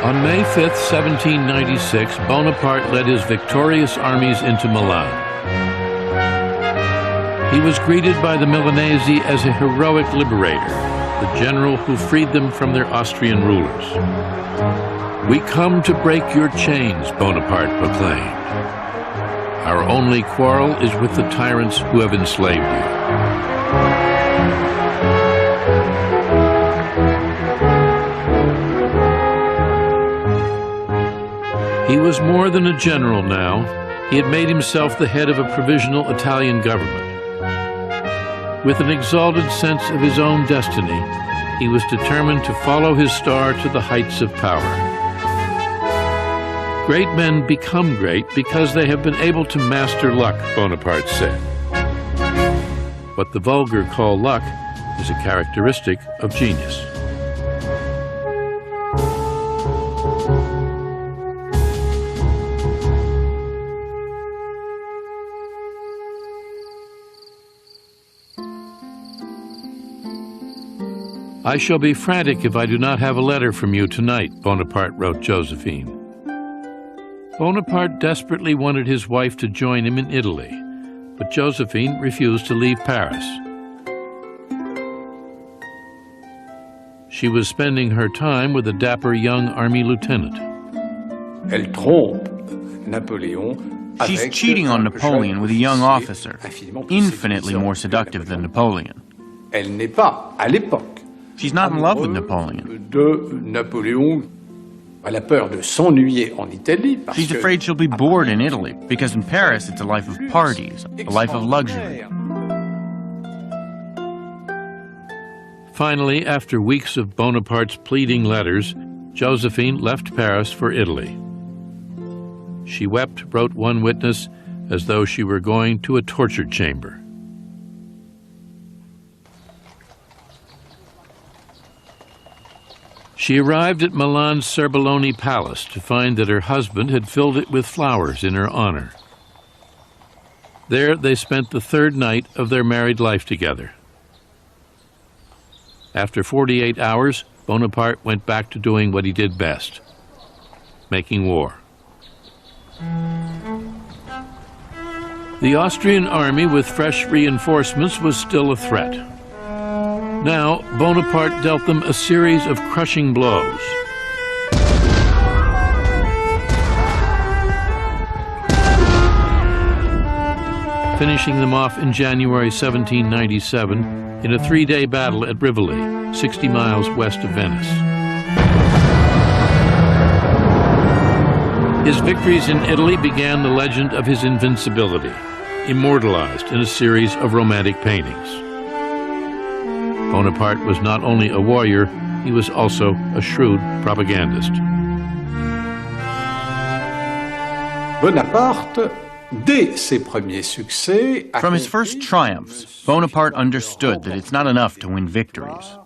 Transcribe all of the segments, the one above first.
On May 5th, 1796, Bonaparte led his victorious armies into Milan. He was greeted by the Milanese as a heroic liberator, the general who freed them from their Austrian rulers. "We come to break your chains," Bonaparte proclaimed. "Our only quarrel is with the tyrants who have enslaved you." He was more than a general now. He had made himself the head of a provisional Italian government. With an exalted sense of his own destiny, he was determined to follow his star to the heights of power. Great men become great because they have been able to master luck, Bonaparte said. What the vulgar call luck is a characteristic of genius. "I shall be frantic if I do not have a letter from you tonight," Bonaparte wrote Josephine. Bonaparte desperately wanted his wife to join him in Italy, but Josephine refused to leave Paris. She was spending her time with a dapper young army lieutenant. Elle trompe Napoleon. She's cheating on Napoleon with a young officer, infinitely more seductive than Napoleon. Elle n'est pas, à l'époque, She's not in love with Napoleon. de Napoléon. Elle a peur de s'ennuyer en Italie. She's afraid she'll be bored in Italy, because in Paris it's a life of parties, a life of luxury. Finally, after weeks of Bonaparte's pleading letters, Josephine left Paris for Italy. She wept, wrote one witness, as though she were going to a torture chamber. She arrived at Milan's Serbelloni Palace to find that her husband had filled it with flowers in her honor. There they spent the third night of their married life together. After 48 hours, Bonaparte went back to doing what he did best, making war. The Austrian army with fresh reinforcements was still a threat. Now, Bonaparte dealt them a series of crushing blows. Finishing them off in January 1797 in a three-day battle at Rivoli, 60 miles west of Venice. His victories in Italy began the legend of his invincibility, immortalized in a series of romantic paintings. Bonaparte was not only a warrior, he was also a shrewd propagandist. Bonaparte, dès ses premiers succès, From his first triumphs, Bonaparte understood that it's not enough to win victories.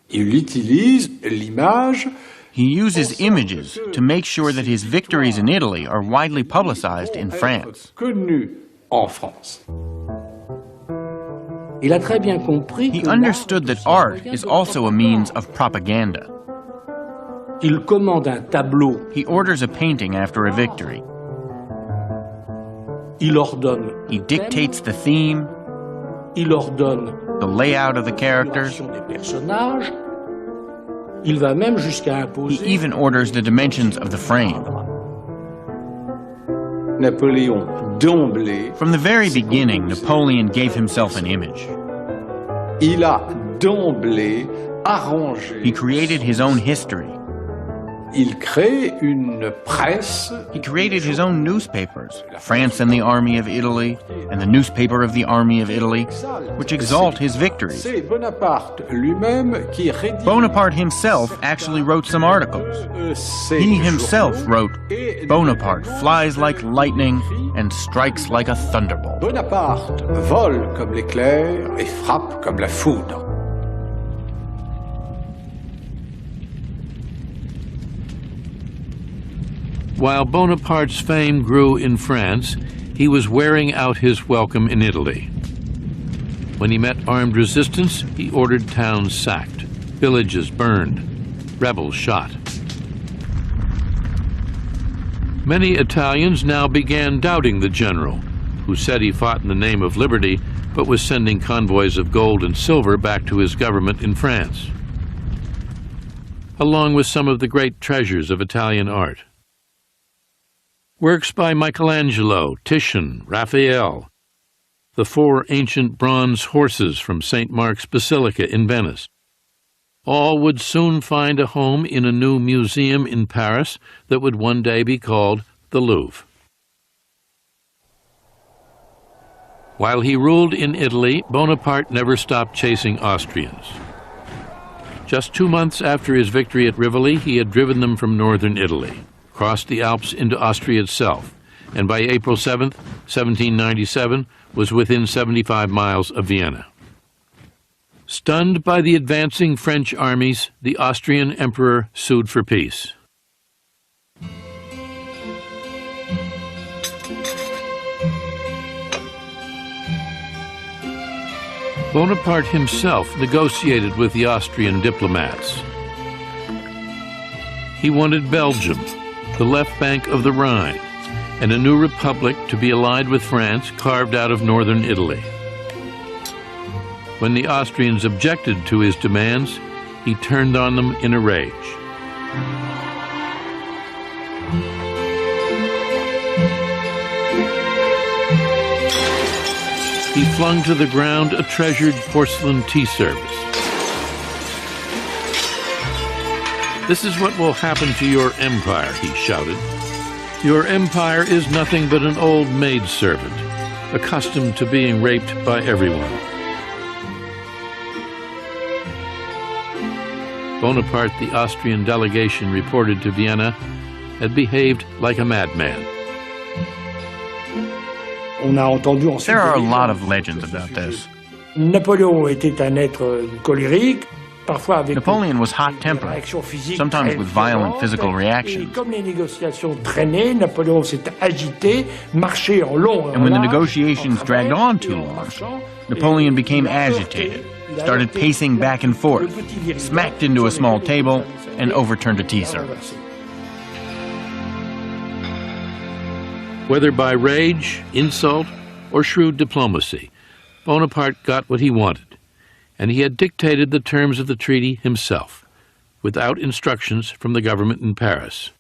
il utilise l'image. He uses images to make sure that his victories in Italy are widely publicized in France. Connu en France. He understood that art is also a means of propaganda. Il commande un tableau. He orders a painting after a victory. Il ordonne. He dictates the theme, Il ordonne the layout of the characters. des personnages. Il va même jusqu'à He imposer. even orders the dimensions of the frame. Napoléon, d'emblée, From the very beginning, Napoleon gave himself an image. il a d'emblée arrangé. He created his own history. Il crée une presse. He created his own newspapers, France and the Army of Italy, and the newspaper of the Army of Italy, which exalt his victories. C'est Bonaparte lui-même qui rédige. Bonaparte himself actually wrote some articles. He himself wrote, "Bonaparte flies like lightning and strikes like a thunderbolt." Bonaparte vole comme l'éclair et frappe comme la foudre. While Bonaparte's fame grew in France, he was wearing out his welcome in Italy. When he met armed resistance, he ordered towns sacked, villages burned, rebels shot. Many Italians now began doubting the general, who said he fought in the name of liberty, but was sending convoys of gold and silver back to his government in France, along with some of the great treasures of Italian art. Works by Michelangelo, Titian, Raphael, the 4 ancient bronze horses from St. Mark's Basilica in Venice, all would soon find a home in a new museum in Paris that would one day be called the Louvre. While he ruled in Italy, Bonaparte never stopped chasing Austrians. Just 2 months after his victory at Rivoli, he had driven them from northern Italy, crossed the Alps into Austria itself, and by April 7, 1797, was within 75 miles of Vienna. Stunned by the advancing French armies, the Austrian emperor sued for peace. Bonaparte himself negotiated with the Austrian diplomats. He wanted Belgium, the left bank of the Rhine, and a new republic to be allied with France carved out of northern Italy. When the Austrians objected to his demands, he turned on them in a rage. He flung to the ground a treasured porcelain tea service. "This is what will happen to your empire," he shouted. "Your empire is nothing but an old maidservant, accustomed to being raped by everyone." Bonaparte, the Austrian delegation reported to Vienna, had behaved like a madman. There are a lot of legends about this. Napoléon était un être colérique, parfois avec Napoleon was hot-tempered, sometimes with violent physical reactions. Comme les négociations traînaient, Napoléon s'est agité, marché en long. And when the negotiations dragged on too long, Napoleon became agitated, started pacing back and forth, smacked into a small table, and overturned a tea service. Whether by rage, insult, or shrewd diplomacy, Bonaparte got what he wanted, and he had dictated the terms of the treaty himself, without instructions from the government in Paris.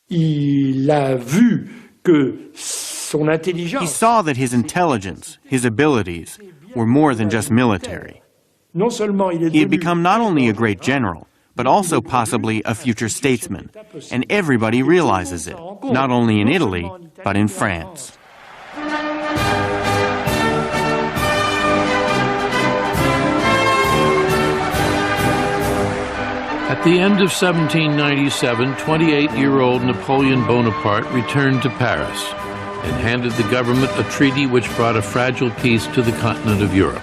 Il a vu que son intelligence. He saw that his intelligence, his abilities, were more than just military. He had become not only a great general, but also possibly a future statesman, and everybody realizes it, not only in Italy, but in France. At the end of 1797, 28-year-old Napoleon Bonaparte returned to Paris and handed the government a treaty which brought a fragile peace to the continent of Europe.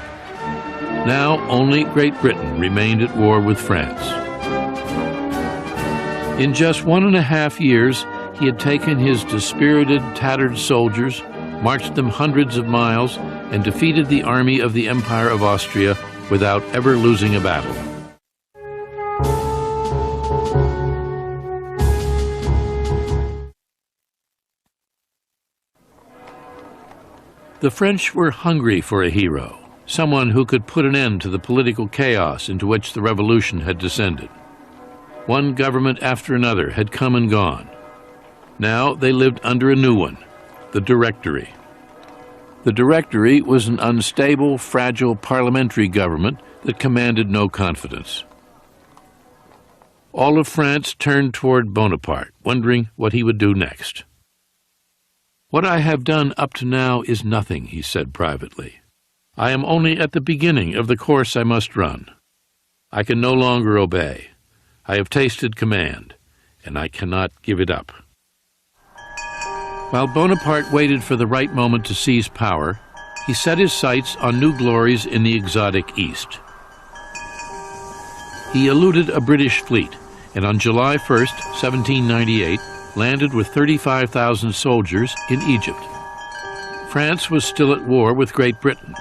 Now only Great Britain remained at war with France. In just 1.5 years, he had taken his dispirited, tattered soldiers, marched them hundreds of miles, and defeated the army of the Empire of Austria without ever losing a battle. The French were hungry for a hero, someone who could put an end to the political chaos into which the revolution had descended. One government after another had come and gone. Now they lived under a new one, the Directory. The Directory was an unstable, fragile parliamentary government that commanded no confidence. All of France turned toward Bonaparte, wondering what he would do next. "What I have done up to now is nothing," he said privately. "I am only at the beginning of the course I must run. I can no longer obey. I have tasted command, and I cannot give it up." While Bonaparte waited for the right moment to seize power, he set his sights on new glories in the exotic East. He eluded a British fleet, and on July 1st, 1798, landed with 35,000 soldiers in Egypt. France was still at war with Great Britain,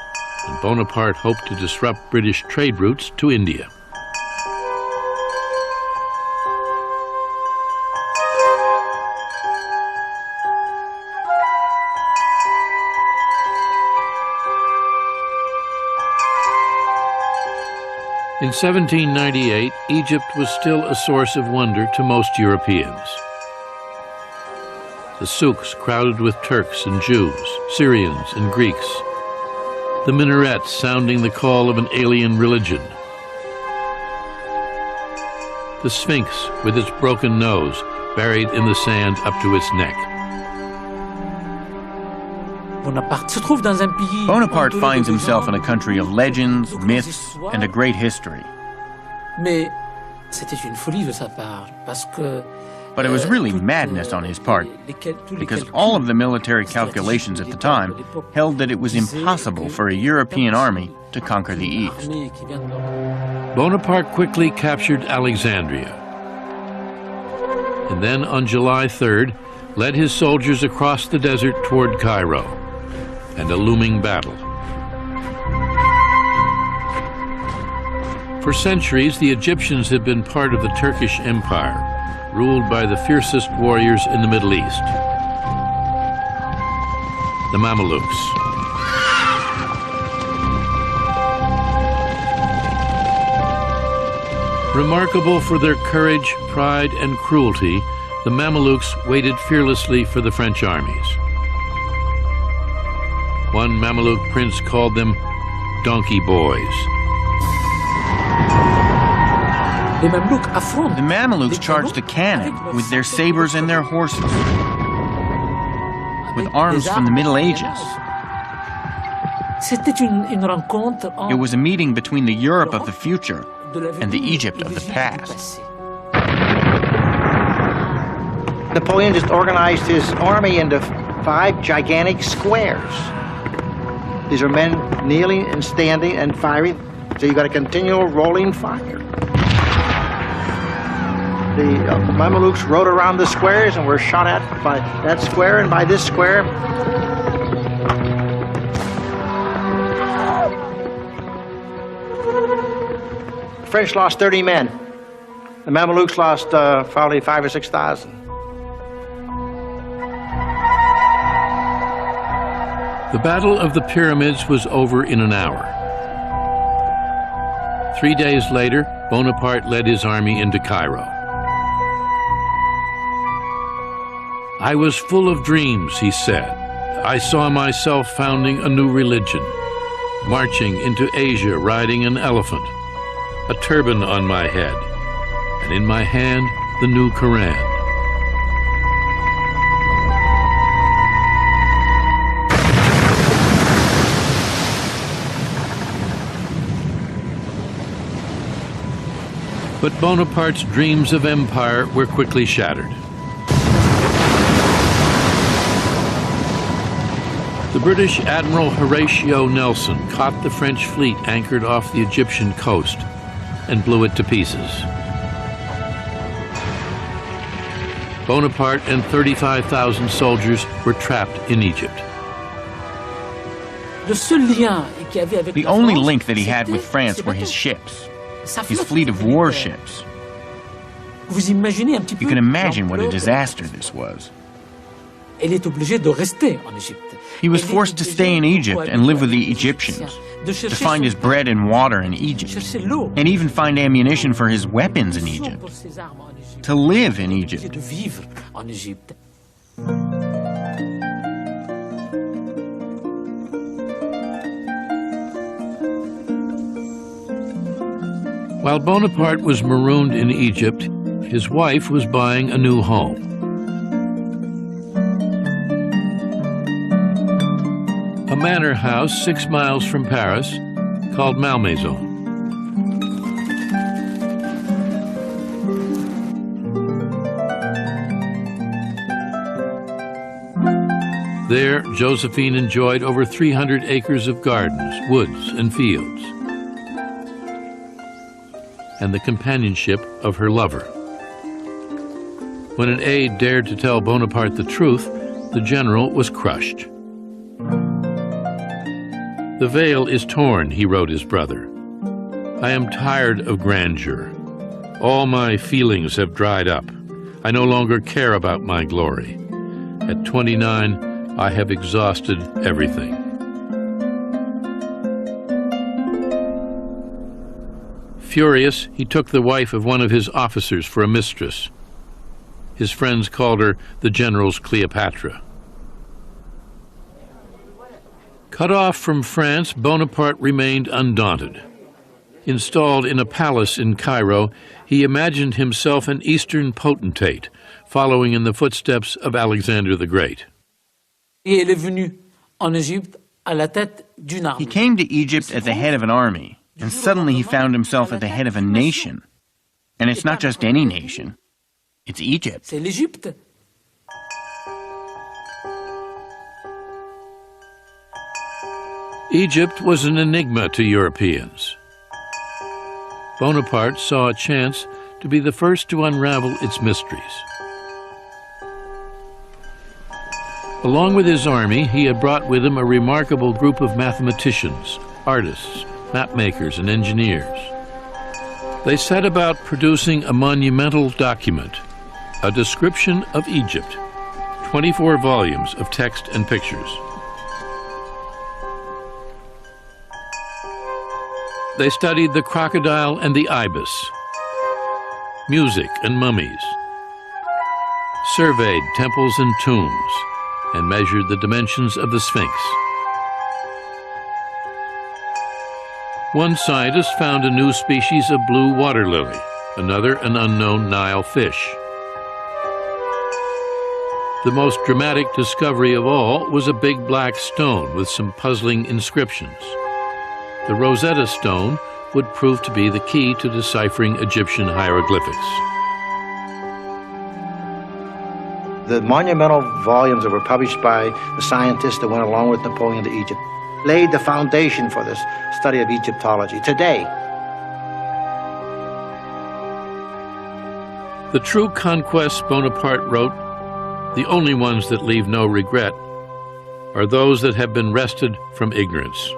and Bonaparte hoped to disrupt British trade routes to India. In 1798, Egypt was still a source of wonder to most Europeans. The souks crowded with Turks and Jews, Syrians and Greeks. The minarets sounding the call of an alien religion. The Sphinx with its broken nose buried in the sand up to its neck. Bonaparte finds himself in a country of legends, myths, and a great history. But it was really madness on his part, because all of the military calculations at the time held that it was impossible for a European army to conquer the East. Bonaparte quickly captured Alexandria, and then on July 3rd, led his soldiers across the desert toward Cairo, and a looming battle. For centuries, the Egyptians had been part of the Turkish Empire, ruled by the fiercest warriors in the Middle East, the Mamelukes. Remarkable for their courage, pride, and cruelty, the Mamelukes waited fearlessly for the French armies. One Mameluke prince called them donkey boys. The Mamelukes charged a cannon with their sabers and their horses, with arms from the Middle Ages. It was a meeting between the Europe of the future and the Egypt of the past. Napoleon just organized his army into 5 gigantic squares. These are men kneeling and standing and firing, so you've got a continual rolling fire. The Mamelukes rode around the squares and were shot at by that square and by this square. The French lost 30 men. The Mamelukes lost probably 5,000 or 6,000. The Battle of the Pyramids was over in an hour. 3 days later, Bonaparte led his army into Cairo. I was full of dreams, he said. I saw myself founding a new religion, marching into Asia riding an elephant, a turban on my head, and in my hand the new Quran. But Bonaparte's dreams of empire were quickly shattered. The British Admiral Horatio Nelson caught the French fleet anchored off the Egyptian coast and blew it to pieces. Bonaparte and 35,000 soldiers were trapped in Egypt. The only link that he had with France were his ships, his fleet of warships. You can imagine what a disaster this was. He was forced to stay in Egypt and live with the Egyptians, to find his bread and water in Egypt, and even find ammunition for his weapons in Egypt, to live in Egypt. While Bonaparte was marooned in Egypt, his wife was buying a new home. A manor house 6 miles from Paris called Malmaison. There, Josephine enjoyed over 300 acres of gardens, woods, and fields, and the companionship of her lover. When an aide dared to tell Bonaparte the truth, the general was crushed. "The veil is torn," he wrote his brother. "I am tired of grandeur. All my feelings have dried up. I no longer care about my glory. At 29, I have exhausted everything." Furious, he took the wife of one of his officers for a mistress. His friends called her the general's Cleopatra. Cut off from France, Bonaparte remained undaunted. Installed in a palace in Cairo, he imagined himself an Eastern potentate, following in the footsteps of Alexander the Great. He came to Egypt at the head of an army, and suddenly he found himself at the head of a nation. And it's not just any nation, it's Egypt. Egypt was an enigma to Europeans. Bonaparte saw a chance to be the first to unravel its mysteries. Along with his army, he had brought with him a remarkable group of mathematicians, artists, mapmakers, and engineers. They set about producing a monumental document, a description of Egypt, 24 volumes of text and pictures. They studied the crocodile and the ibis, music and mummies, surveyed temples and tombs, and measured the dimensions of the Sphinx. One scientist found a new species of blue water lily, another an unknown Nile fish. The most dramatic discovery of all was a big black stone with some puzzling inscriptions. The Rosetta Stone would prove to be the key to deciphering Egyptian hieroglyphics. The monumental volumes that were published by the scientists that went along with Napoleon to Egypt laid the foundation for this study of Egyptology today. The true conquests, Bonaparte wrote, the only ones that leave no regret, are those that have been wrested from ignorance.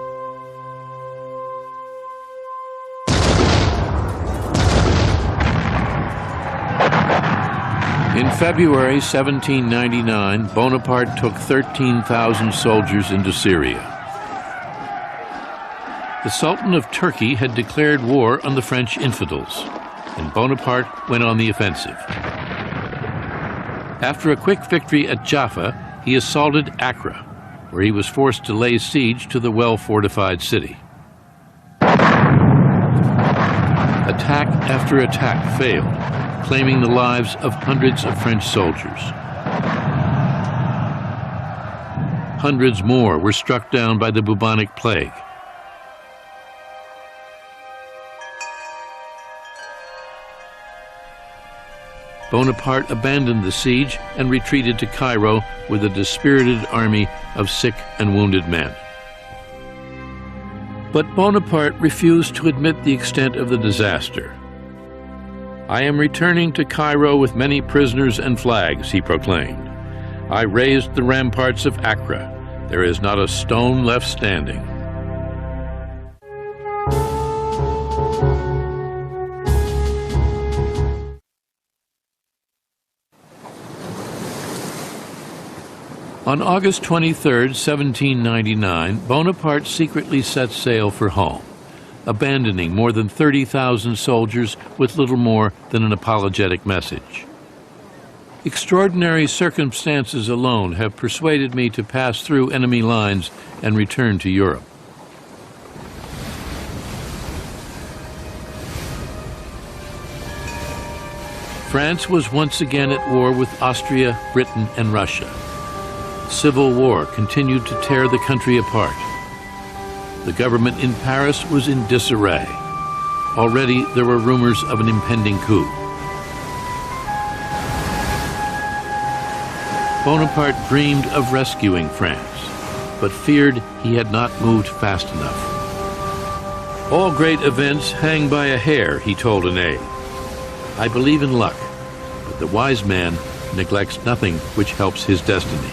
In February 1799, Bonaparte took 13,000 soldiers into Syria. The Sultan of Turkey had declared war on the French infidels, and Bonaparte went on the offensive. After a quick victory at Jaffa, he assaulted Accra, where he was forced to lay siege to the well-fortified city. Attack after attack failed, claiming the lives of hundreds of French soldiers. Hundreds more were struck down by the bubonic plague. Bonaparte abandoned the siege and retreated to Cairo with a dispirited army of sick and wounded men. But Bonaparte refused to admit the extent of the disaster. "I am returning to Cairo with many prisoners and flags," he proclaimed. "I raised the ramparts of Accra. There is not a stone left standing." On August 23, 1799, Bonaparte secretly set sail for home, abandoning more than 30,000 soldiers with little more than an apologetic message. Extraordinary circumstances alone have persuaded me to pass through enemy lines and return to Europe. France was once again at war with Austria, Britain, and Russia. Civil war continued to tear the country apart. The government in Paris was in disarray. Already there were rumors of an impending coup. Bonaparte dreamed of rescuing France, but feared he had not moved fast enough. "All great events hang by a hair," he told an aide. "I believe in luck, but the wise man neglects nothing which helps his destiny.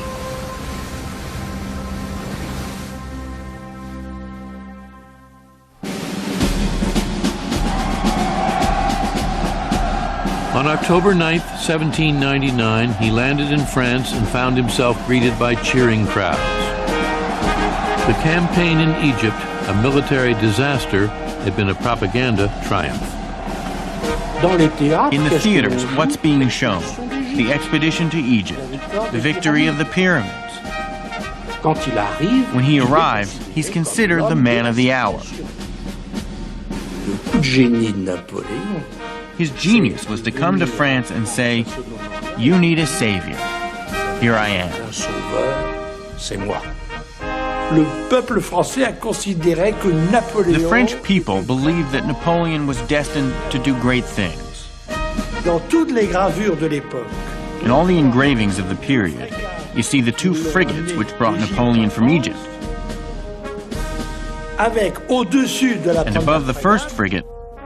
On October 9th, 1799, he landed in France and found himself greeted by cheering crowds. The campaign in Egypt, a military disaster, had been a propaganda triumph. In the theaters, what's being shown? The expedition to Egypt, the victory of the pyramids. When he arrives, he's considered the man of the hour. His genius was to come to France and say, "You need a savior. Here I am." The French people believed that Napoleon was destined to do great things. In all the engravings of the period, you see the two frigates which brought Napoleon from Egypt. And above the first frigate,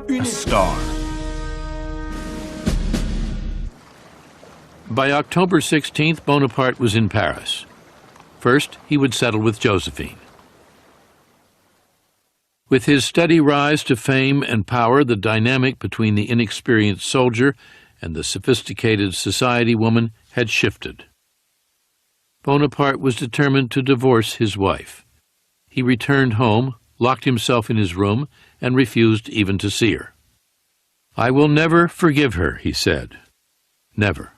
a star. By October 16th, Bonaparte was in Paris. First, he would settle with Josephine. With his steady rise to fame and power, the dynamic between the inexperienced soldier and the sophisticated society woman had shifted. Bonaparte was determined to divorce his wife. He returned home, locked himself in his room, and refused even to see her. "I will never forgive her," he said. Never.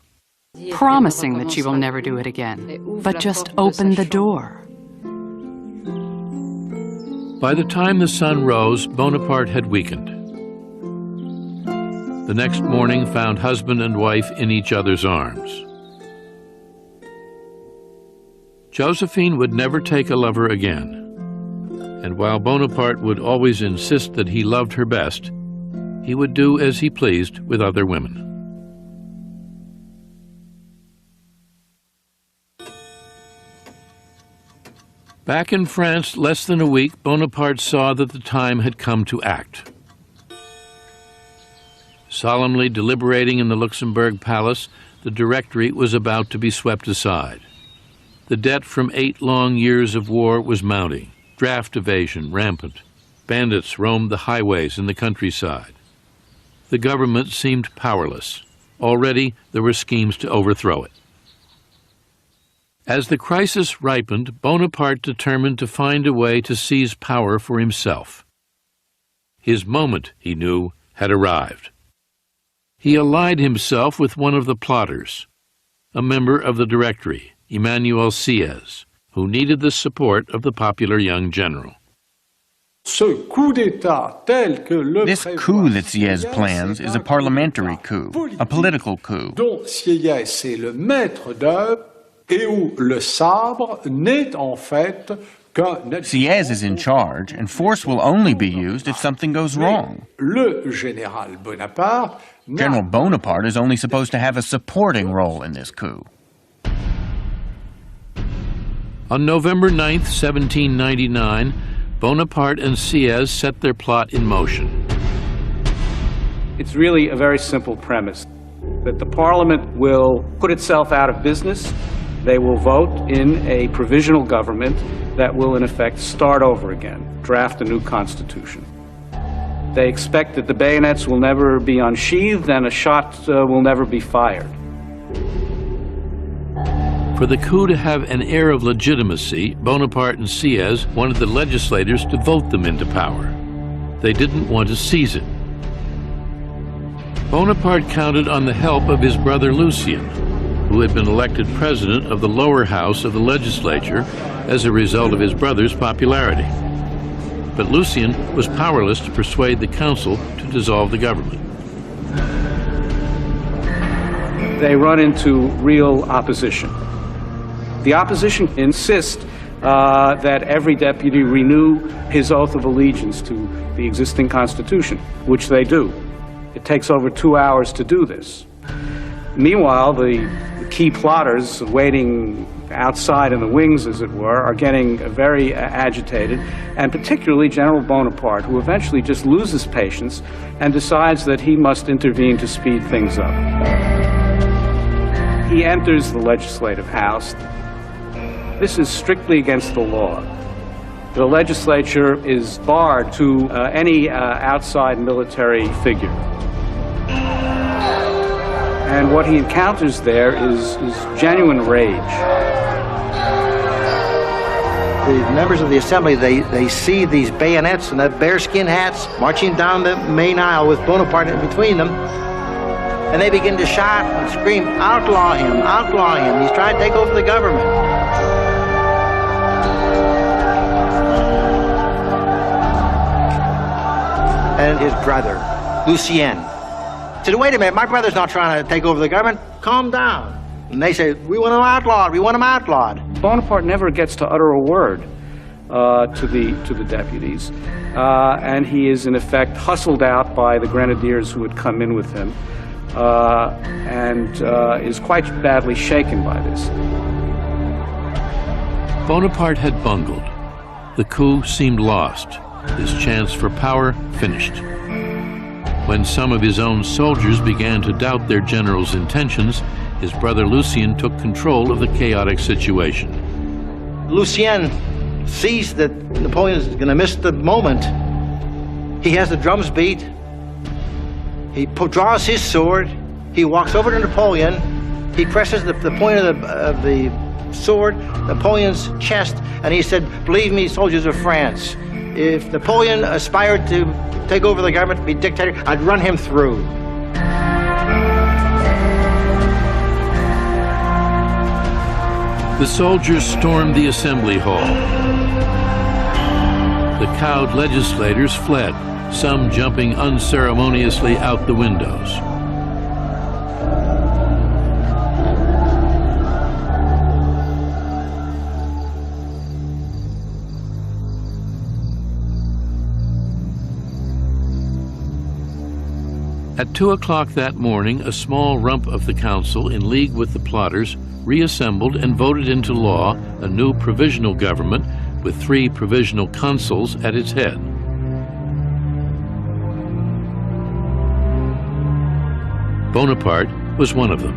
Promising that she will never do it again, but just open the door. By the time the sun rose, Bonaparte had weakened. The next morning found husband and wife in each other's arms. Josephine would never take a lover again, and while Bonaparte would always insist that he loved her best, he would do as he pleased with other women. Back in France, less than a week, Bonaparte saw that the time had come to act. Solemnly deliberating in the Luxembourg Palace, the Directory was about to be swept aside. The debt from 8 long years of war was mounting, draft evasion rampant. Bandits roamed the highways in the countryside. The government seemed powerless. Already there were schemes to overthrow it. As the crisis ripened, Bonaparte determined to find a way to seize power for himself. His moment, he knew, had arrived. He allied himself with one of the plotters, a member of the Directory, Emmanuel Sieyès, who needed the support of the popular young general. This coup that Sieyès plans is a parliamentary coup, a political coup. Sieyès is in charge, and force will only be used if something goes wrong. General Bonaparte is only supposed to have a supporting role in this coup. On November 9th, 1799, Bonaparte and Sieyès set their plot in motion. It's really a very simple premise, that the Parliament will put itself out of business. They will vote in a provisional government that will, in effect, start over again, draft a new constitution. They expect that the bayonets will never be unsheathed and a shot will never be fired. For the coup to have an air of legitimacy, Bonaparte and Sieyès wanted the legislators to vote them into power. They didn't want to seize it. Bonaparte counted on the help of his brother Lucien, who had been elected president of the lower house of the legislature as a result of his brother's popularity. But Lucien was powerless to persuade the council to dissolve the government. They run into real opposition. The opposition insists that every deputy renew his oath of allegiance to the existing constitution, which they do. It takes over 2 hours to do this. Meanwhile, the key plotters waiting outside in the wings, as it were, are getting very agitated, and particularly General Bonaparte, who eventually just loses patience and decides that he must intervene to speed things up. He enters the legislative house. This is strictly against the law. The legislature is barred to any outside military figure. And what he encounters there is genuine rage. The members of the assembly, they see these bayonets and that bearskin hats marching down the main aisle with Bonaparte in between them. And they begin to shout and scream, outlaw him, he's trying to take over the government. And his brother, Lucien, said, wait a minute, my brother's not trying to take over the government, calm down. And they say, we want him outlawed, we want him outlawed. Bonaparte never gets to utter a word to the deputies, and he is in effect hustled out by the grenadiers who had come in with him, and is quite badly shaken by this. Bonaparte had bungled. The coup seemed lost. His chance for power finished. When some of his own soldiers began to doubt their general's intentions, his brother Lucien took control of the chaotic situation. Lucien sees that Napoleon is going to miss the moment. He has the drums beat. He draws his sword. He walks over to Napoleon. He presses the point of the sword, Napoleon's chest, and he said, believe me, soldiers of France, if Napoleon aspired to take over the government, to be dictator, I'd run him through. The soldiers stormed the assembly hall. The cowed legislators fled, some jumping unceremoniously out the windows. At 2 o'clock that morning, a small rump of the council, in league with the plotters, reassembled and voted into law a new provisional government with 3 provisional consuls at its head. Bonaparte was one of them.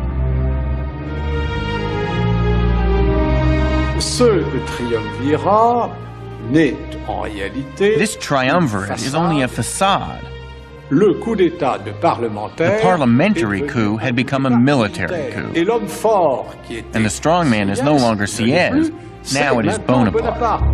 This triumvirate is only a facade. The parliamentary coup had become a military coup. And the strongman is no longer Sieyès, now it is Bonaparte.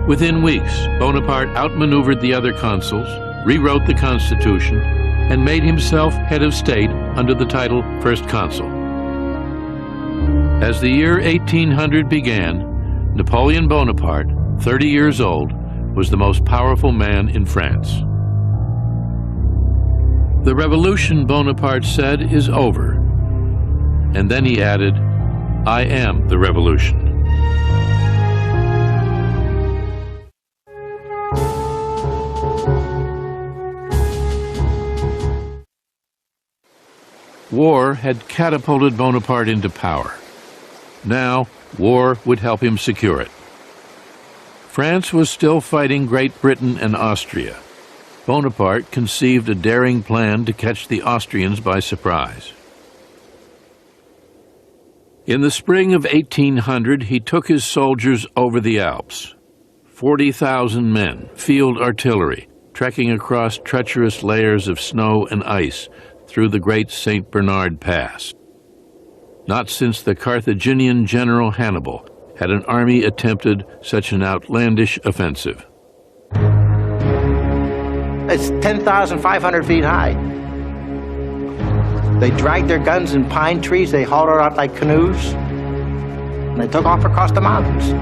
Within weeks, Bonaparte outmaneuvered the other consuls, rewrote the Constitution, and made himself head of state under the title First Consul. As the year 1800 began, Napoleon Bonaparte, 30 years old, was the most powerful man in France. The revolution, Bonaparte said, is over. And then he added, I am the revolution. War had catapulted Bonaparte into power. Now, war would help him secure it. France was still fighting Great Britain and Austria. Bonaparte conceived a daring plan to catch the Austrians by surprise. In the spring of 1800, he took his soldiers over the Alps. 40,000 men, field artillery, trekking across treacherous layers of snow and ice through the great St. Bernard Pass. Not since the Carthaginian general Hannibal had an army attempted such an outlandish offensive. It's 10,500 feet high. They dragged their guns in pine trees, they hauled it out like canoes, and they took off across the mountains.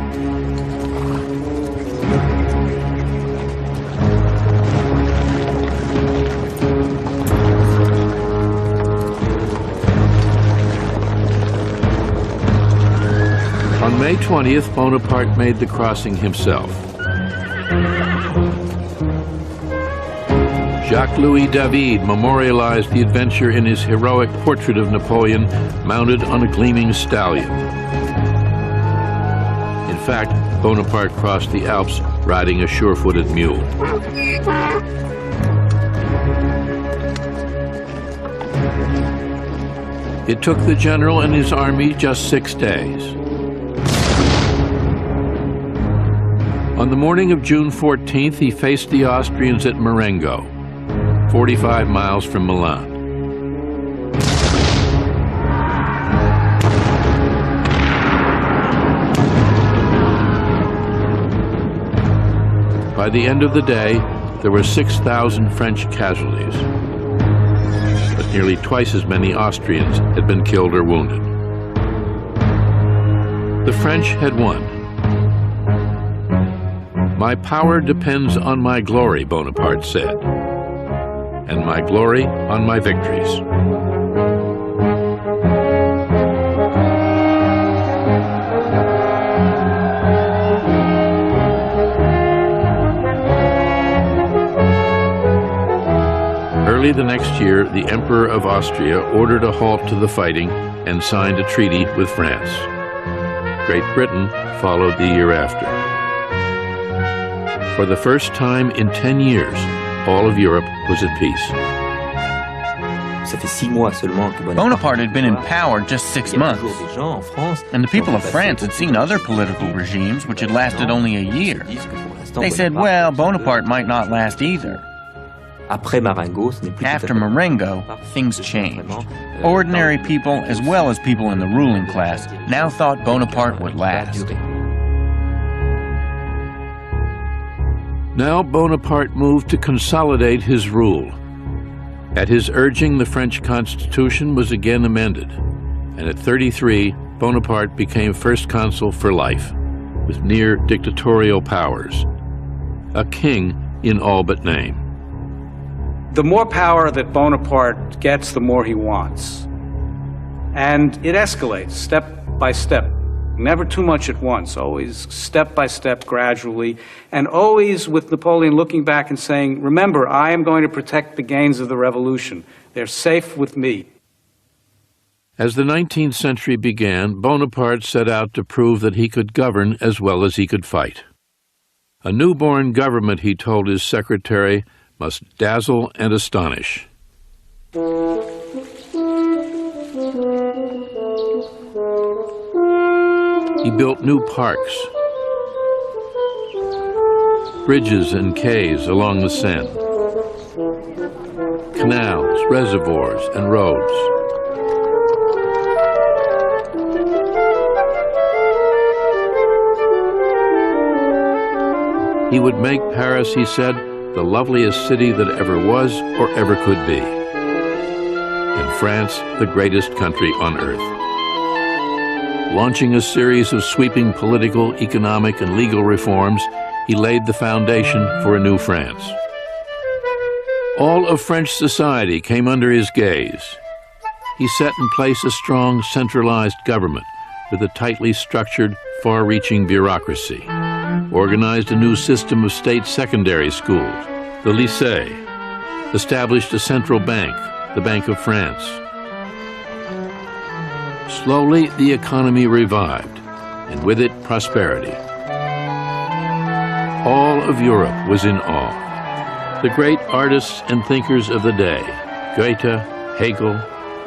On May 20th, Bonaparte made the crossing himself. Jacques-Louis David memorialized the adventure in his heroic portrait of Napoleon mounted on a gleaming stallion. In fact, Bonaparte crossed the Alps riding a sure-footed mule. It took the general and his army just 6 days. On the morning of June 14th, he faced the Austrians at Marengo, 45 miles from Milan. By the end of the day, there were 6,000 French casualties, but nearly twice as many Austrians had been killed or wounded. The French had won. "My power depends on my glory," Bonaparte said, "and my glory on my victories." Early the next year, the Emperor of Austria ordered a halt to the fighting and signed a treaty with France. Great Britain followed the year after. For the first time in 10 years, all of Europe was at peace. Bonaparte had been in power just 6 months, and the people of France had seen other political regimes which had lasted only a year. They said, well, Bonaparte might not last either. After Marengo, things changed. Ordinary people, as well as people in the ruling class, now thought Bonaparte would last. Now Bonaparte moved to consolidate his rule. At his urging, the French Constitution was again amended, and at 33, Bonaparte became first consul for life, with near dictatorial powers. A king in all but name. The more power that Bonaparte gets, the more he wants. And it escalates step by step. Never too much at once, always step by step, gradually, and always with Napoleon looking back and saying, remember, I am going to protect the gains of the revolution. They're safe with me. As the 19th century began, Bonaparte set out to prove that he could govern as well as he could fight. A newborn government, he told his secretary, must dazzle and astonish. He built new parks, bridges and quays along the Seine, canals, reservoirs, and roads. He would make Paris, he said, the loveliest city that ever was or ever could be, and France the greatest country on earth. Launching a series of sweeping political, economic, and legal reforms, he laid the foundation for a new France. All of French society came under his gaze. He set in place a strong, centralized government with a tightly structured, far-reaching bureaucracy, organized a new system of state secondary schools, the lycée, established a central bank, the Bank of France. Slowly, the economy revived, and with it, prosperity. All of Europe was in awe. The great artists and thinkers of the day, Goethe, Hegel,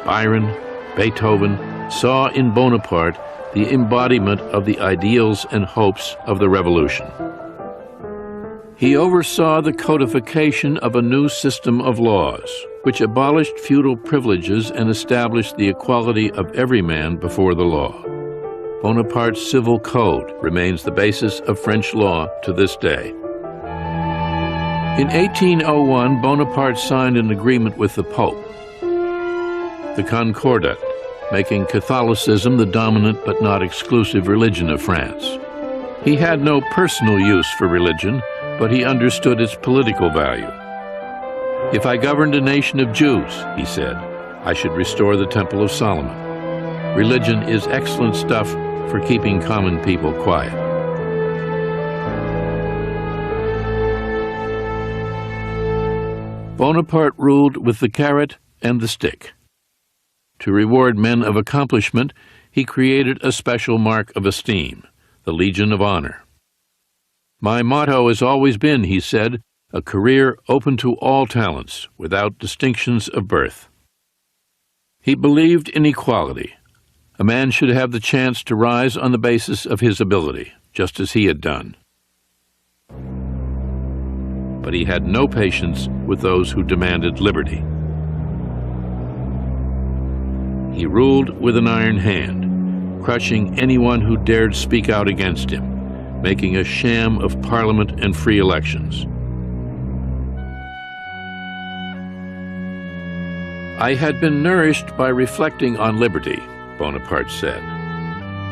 Byron, Beethoven, saw in Bonaparte the embodiment of the ideals and hopes of the revolution. He oversaw the codification of a new system of laws, which abolished feudal privileges and established the equality of every man before the law. Bonaparte's civil code remains the basis of French law to this day. In 1801, Bonaparte signed an agreement with the Pope, the Concordat, making Catholicism the dominant but not exclusive religion of France. He had no personal use for religion, but he understood its political value. If I governed a nation of Jews, he said, I should restore the Temple of Solomon. Religion is excellent stuff for keeping common people quiet. Bonaparte ruled with the carrot and the stick. To reward men of accomplishment, he created a special mark of esteem, the Legion of Honor. My motto has always been, he said, a career open to all talents, without distinctions of birth. He believed in equality. A man should have the chance to rise on the basis of his ability, just as he had done. But he had no patience with those who demanded liberty. He ruled with an iron hand, crushing anyone who dared speak out against him, making a sham of parliament and free elections. I had been nourished by reflecting on liberty, Bonaparte said,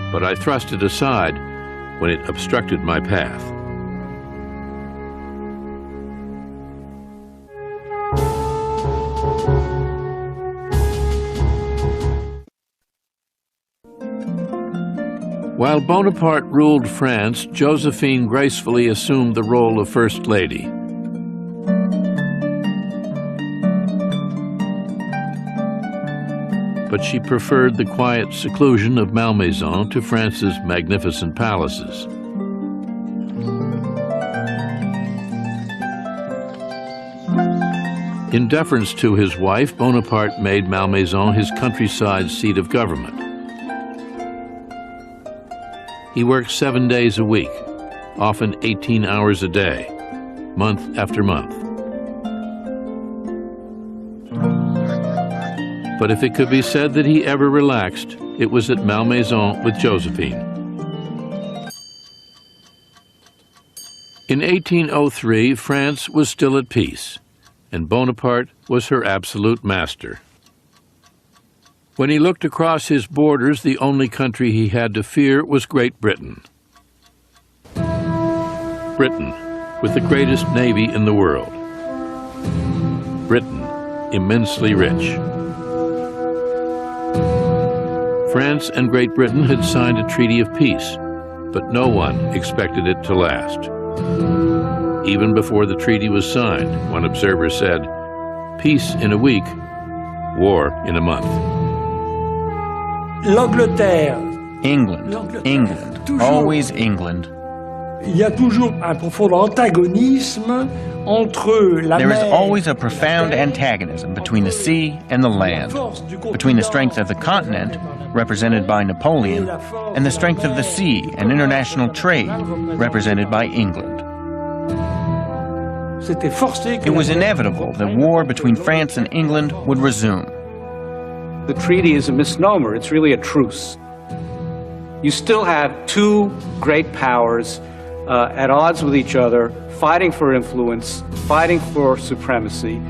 but I thrust it aside when it obstructed my path. While Bonaparte ruled France, Josephine gracefully assumed the role of First Lady. But she preferred the quiet seclusion of Malmaison to France's magnificent palaces. In deference to his wife, Bonaparte made Malmaison his countryside seat of government. He worked 7 days a week, often 18 hours a day, month after month. But if it could be said that he ever relaxed, it was at Malmaison with Josephine. In 1803, France was still at peace, and Bonaparte was her absolute master. When he looked across his borders, the only country he had to fear was Great Britain. Britain, with the greatest navy in the world. Britain, immensely rich. France and Great Britain had signed a treaty of peace, but no one expected it to last. Even before the treaty was signed, one observer said, "Peace in a week, war in a month." L'Angleterre. England, England, always England. Il y a toujours un profond antagonisme entre la There is mer always a profound antagonism between the sea and the land, between the strength of the continent, represented by Napoleon, and the strength of the sea and international trade, represented by England. It was inevitable that war between France and England would resume. The treaty is a misnomer. It's really a truce. You still have two great powers at odds with each other, fighting for influence, fighting for supremacy,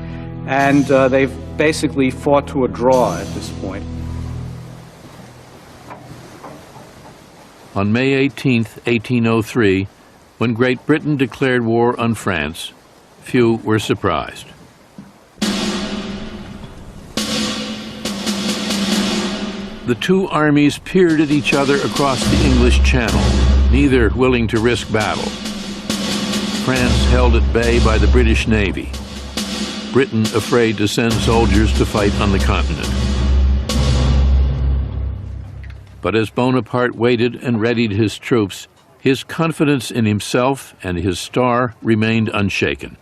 and they've basically fought to a draw at this point. On May 18, 1803, when Great Britain declared war on France, few were surprised. The two armies peered at each other across the English Channel, neither willing to risk battle. France held at bay by the British Navy, Britain afraid to send soldiers to fight on the continent. But as Bonaparte waited and readied his troops, his confidence in himself and his star remained unshaken.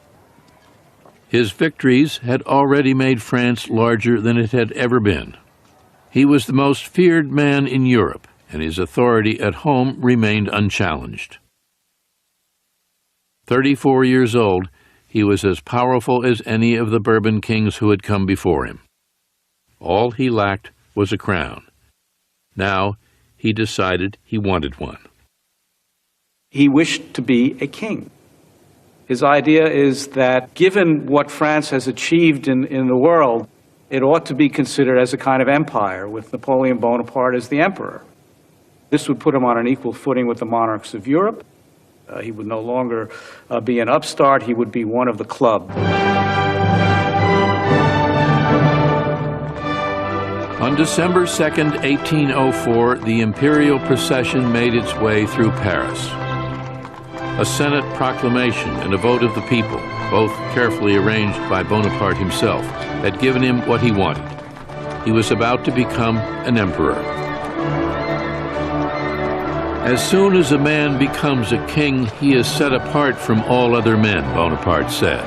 His victories had already made France larger than it had ever been. He was the most feared man in Europe, and his authority at home remained unchallenged. 34 years old, he was as powerful as any of the Bourbon kings who had come before him. All he lacked was a crown. Now he decided he wanted one. He wished to be a king. His idea is that given what France has achieved in the world, it ought to be considered as a kind of empire, with Napoleon Bonaparte as the emperor. This would put him on an equal footing with the monarchs of Europe. He would no longer be an upstart, he would be one of the club. On December 2nd, 1804, the imperial procession made its way through Paris. A Senate proclamation and a vote of the people, both carefully arranged by Bonaparte himself, had given him what he wanted. He was about to become an emperor. As soon as a man becomes a king, he is set apart from all other men, Bonaparte said.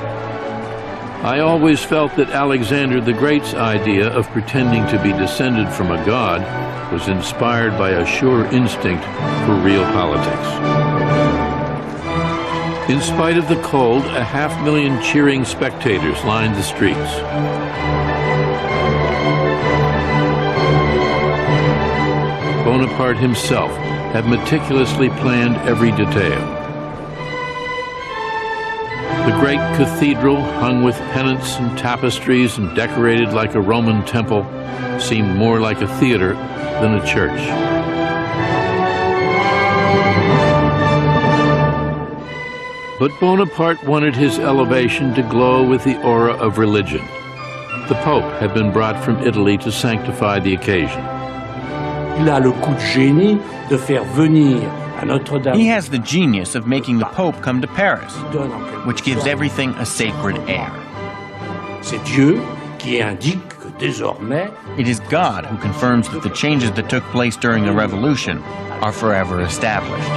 I always felt that Alexander the Great's idea of pretending to be descended from a god was inspired by a sure instinct for real politics. In spite of the cold, 500,000 cheering spectators lined the streets. Bonaparte himself had meticulously planned every detail. The great cathedral, hung with pennants and tapestries and decorated like a Roman temple, seemed more like a theater than a church. But Bonaparte wanted his elevation to glow with the aura of religion. The Pope had been brought from Italy to sanctify the occasion. Il a le coup de génie de faire venir à Notre-Dame. He has the genius of making the Pope come to Paris, which gives everything a sacred air. C'est Dieu qui indique que désormais It is God who confirms that the changes that took place during the Revolution are forever established.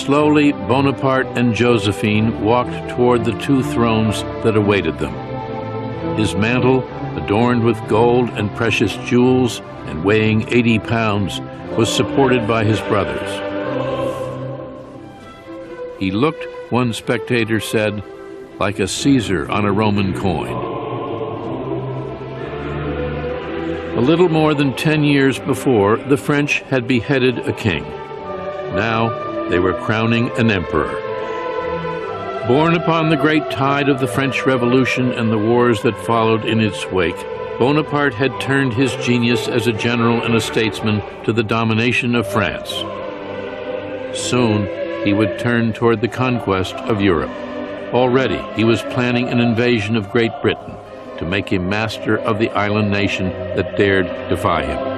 Slowly, Bonaparte and Josephine walked toward the two thrones that awaited them. His mantle, adorned with gold and precious jewels and weighing 80 pounds, was supported by his brothers. He looked, one spectator said, like a Caesar on a Roman coin. A little more than 10 years before, the French had beheaded a king. Now, they were crowning an emperor. Born upon the great tide of the French Revolution and the wars that followed in its wake, Bonaparte had turned his genius as a general and a statesman to the domination of France. Soon, he would turn toward the conquest of Europe. Already, he was planning an invasion of Great Britain to make him master of the island nation that dared defy him.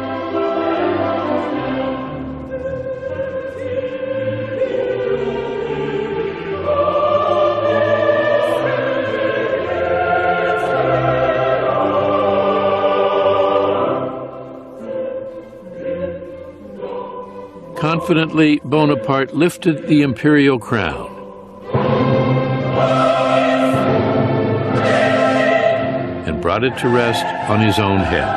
Confidently, Bonaparte lifted the imperial crown. And brought it to rest on his own head.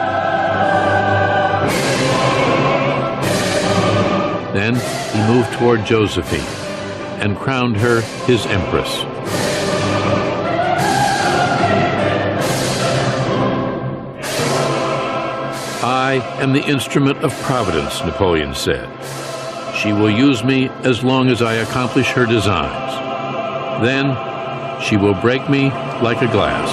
Then he moved toward Josephine and crowned her his empress. I am the instrument of Providence, Napoleon said. She will use me as long as I accomplish her designs. Then she will break me like a glass.